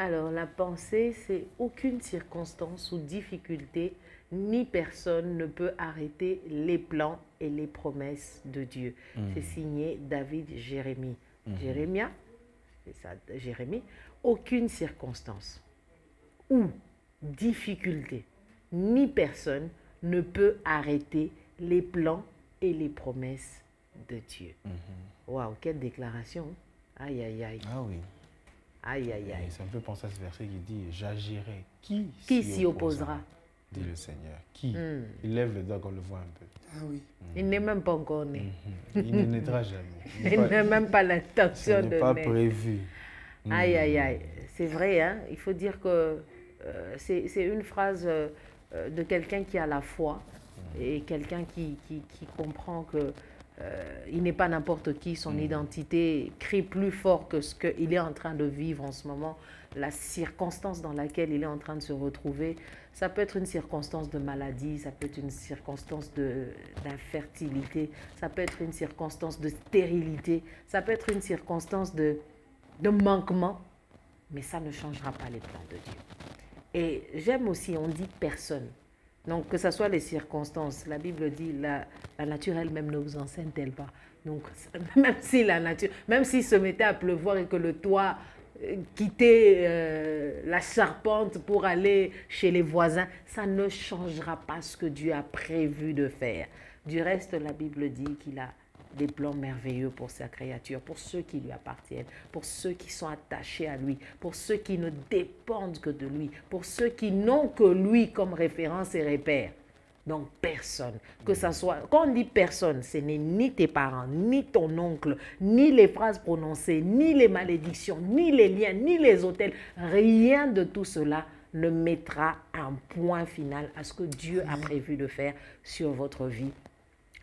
Alors, la pensée, c'est aucune circonstance ou difficulté, ni personne ne peut arrêter les plans et les promesses de Dieu. C'est signé David Jérémie. Jérémia, c'est ça, Jérémie. Aucune circonstance ou difficulté, ni personne ne peut arrêter les plans et les promesses de Dieu. Waouh, quelle déclaration. Aïe, aïe, aïe. Ah oui. Aïe, aïe, aïe. Et ça me fait penser à ce verset qui dit « J'agirai. Qui s'y opposera ?» dit le Seigneur. Qui Il lève le doigt qu'on le voit un peu. Ah oui. Il n'est même pas encore né. Il ne naîtra jamais. Il n'a même pas l'intention de naître. Ce n'est pas prévu. Aïe, aïe, aïe. C'est vrai, hein? Il faut dire que c'est une phrase de quelqu'un qui a la foi et quelqu'un qui comprend que il n'est pas n'importe qui, son identité crie plus fort que ce qu'il est en train de vivre en ce moment, la circonstance dans laquelle il est en train de se retrouver. Ça peut être une circonstance de maladie, ça peut être une circonstance d'infertilité, ça peut être une circonstance de stérilité, ça peut être une circonstance de manquement, mais ça ne changera pas les plans de Dieu. Et j'aime aussi, on dit personne. Donc, que ce soit les circonstances, la Bible dit, la nature elle-même ne vous enseigne-t-elle pas. Donc, même si la nature, même s'il se mettait à pleuvoir et que le toit quittait la charpente pour aller chez les voisins, ça ne changera pas ce que Dieu a prévu de faire. Du reste, la Bible dit qu'il a des plans merveilleux pour sa créature, pour ceux qui lui appartiennent, pour ceux qui sont attachés à lui, pour ceux qui ne dépendent que de lui, pour ceux qui n'ont que lui comme référence et repère. Donc personne, que ça soit, quand on dit personne, ce n'est ni tes parents, ni ton oncle, ni les phrases prononcées, ni les malédictions, ni les liens, ni les hôtels, rien de tout cela ne mettra un point final à ce que Dieu a prévu de faire sur votre vie,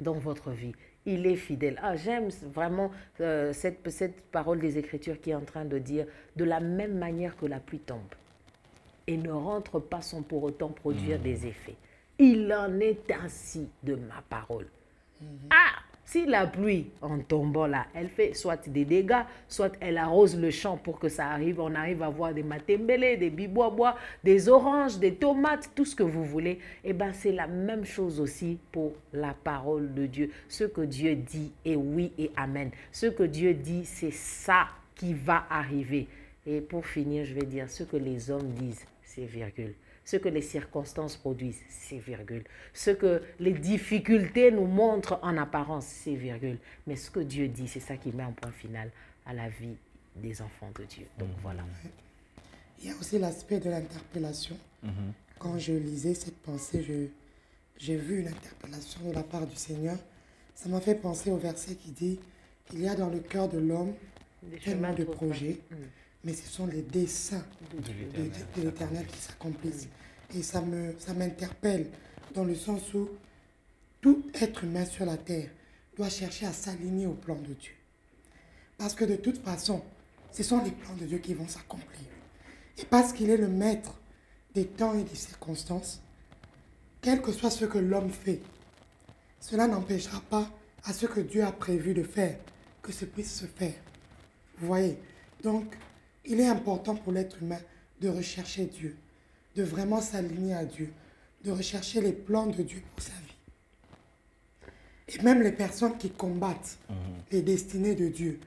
dans votre vie. Il est fidèle. Ah, j'aime vraiment cette parole des Écritures qui est en train de dire de la même manière que la pluie tombe et ne rentre pas sans pour autant produire des effets. Il en est ainsi de ma parole. Ah, si la pluie en tombant là, elle fait soit des dégâts, soit elle arrose le champ pour que ça arrive, on arrive à voir des matembele, des bibois, des oranges, des tomates, tout ce que vous voulez. Eh bien, c'est la même chose aussi pour la parole de Dieu. Ce que Dieu dit est oui et amen. Ce que Dieu dit, c'est ça qui va arriver. Et pour finir, je vais dire ce que les hommes disent, c'est virgule. Ce que les circonstances produisent, c'est virgule. Ce que les difficultés nous montrent en apparence, c'est virgule. Mais ce que Dieu dit, c'est ça qui met un point final à la vie des enfants de Dieu. Donc voilà. Il y a aussi l'aspect de l'interpellation. Quand je lisais cette pensée, j'ai vu une interpellation de la part du Seigneur. Ça m'a fait penser au verset qui dit « Il y a dans le cœur de l'homme tellement de projets, mais ce sont les desseins de l'Éternel qui s'accomplissent. » Et ça m'interpelle dans le sens où tout être humain sur la terre doit chercher à s'aligner au plan de Dieu. Parce que de toute façon, ce sont les plans de Dieu qui vont s'accomplir. Et parce qu'il est le maître des temps et des circonstances, quel que soit ce que l'homme fait, cela n'empêchera pas à ce que Dieu a prévu de faire, que ce puisse se faire. Vous voyez? Donc, il est important pour l'être humain de rechercher Dieu, de vraiment s'aligner à Dieu, de rechercher les plans de Dieu pour sa vie. Et même les personnes qui combattent les destinées de Dieu,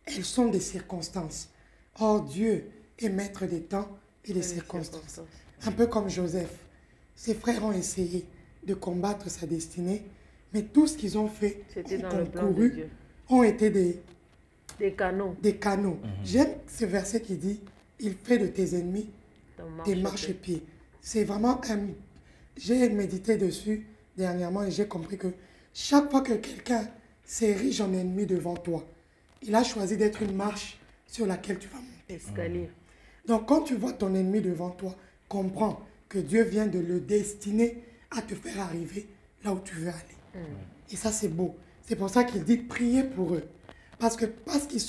elles sont des circonstances. Or, Dieu est maître des temps et des circonstances. Un peu comme Joseph. Ses frères ont essayé de combattre sa destinée, mais tout ce qu'ils ont fait, ont concouru, ont été des canaux. J'aime ce verset qui dit « Il fait de tes ennemis tes marchepieds ». C'est vraiment un... J'ai médité dessus dernièrement et j'ai compris que chaque fois que quelqu'un s'érige en ennemi devant toi, il a choisi d'être une marche sur laquelle tu vas monter. Escalier. Donc quand tu vois ton ennemi devant toi, comprends que Dieu vient de le destiner à te faire arriver là où tu veux aller. Et ça, c'est beau. C'est pour ça qu'il dit de prier pour eux. Parce qu'ils se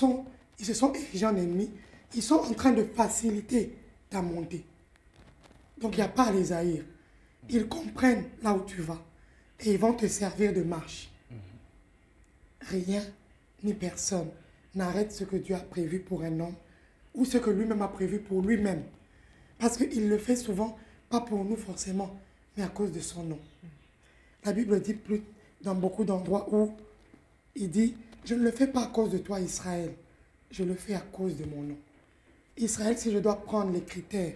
sont érigés en ennemis, ils sont en train de faciliter ta montée. Donc il n'y a pas à les haïr. Ils comprennent là où tu vas et ils vont te servir de marche. Rien ni personne n'arrête ce que Dieu a prévu pour un homme ou ce que lui-même a prévu pour lui-même. Parce qu'il le fait souvent, pas pour nous forcément, mais à cause de son nom. La Bible dit plus dans beaucoup d'endroits où il dit, je ne le fais pas à cause de toi Israël, je le fais à cause de mon nom. Israël, si je dois prendre les critères,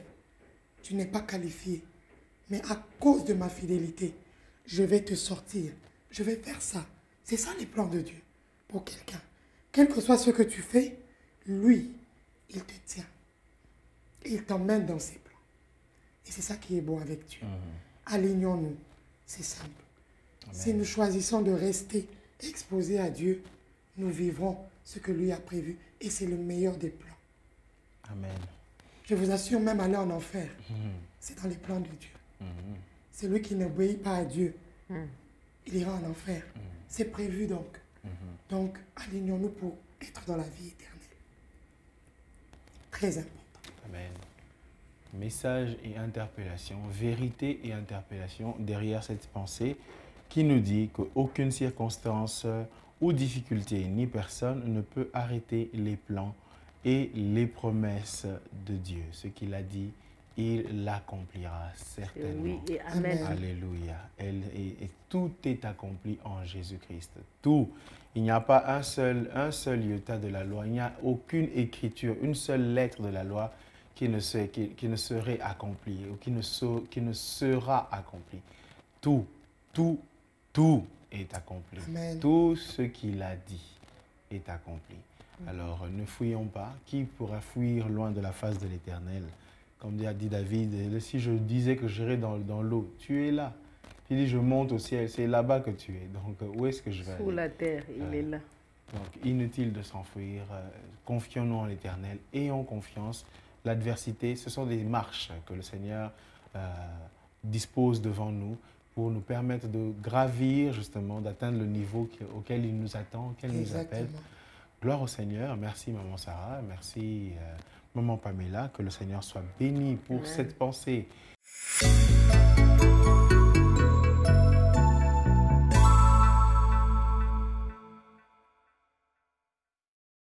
tu n'es pas qualifié, mais à cause de ma fidélité, je vais te sortir, je vais faire ça. C'est ça les plans de Dieu pour quelqu'un. Quel que soit ce que tu fais, lui, il te tient. Et il t'emmène dans ses plans. Et c'est ça qui est bon avec Dieu. Alignons-nous. C'est simple. Amen. Si nous choisissons de rester exposés à Dieu, nous vivrons ce que lui a prévu. Et c'est le meilleur des plans. Amen. Je vous assure, même aller en enfer, c'est dans les plans de Dieu. Celui qui n'obéit pas à Dieu, il ira en enfer. C'est prévu donc. Donc, alignons-nous pour être dans la vie éternelle. Très important. Amen. Message et interpellation, vérité et interpellation derrière cette pensée qui nous dit qu'aucune circonstance ou difficulté ni personne ne peut arrêter les plans et les promesses de Dieu. Ce qu'il a dit, il l'accomplira certainement. Oui, et amen. Alléluia. Et tout est accompli en Jésus-Christ. Tout. Il n'y a pas un seul iota de la loi. Il n'y a aucune écriture, une seule lettre de la loi qui ne serait accomplie ou qui ne sera accomplie. Tout est accompli. Amen. Tout ce qu'il a dit est accompli. Alors, ne fouillons pas. Qui pourra fuir loin de la face de l'Éternel? Comme a dit David, si je disais que j'irais dans l'eau, tu es là. Il dit, je monte au ciel, c'est là-bas que tu es. Donc, où est-ce que je vais aller? Sous la terre, il est là. Donc, inutile de s'enfuir. Confions-nous en l'Éternel. Ayons confiance. L'adversité, ce sont des marches que le Seigneur dispose devant nous pour nous permettre de gravir, justement, d'atteindre le niveau auquel il nous attend, auquel il nous appelle. Gloire au Seigneur. Merci, Maman Sarah. Merci, Maman Pamela. Que le Seigneur soit béni pour cette pensée.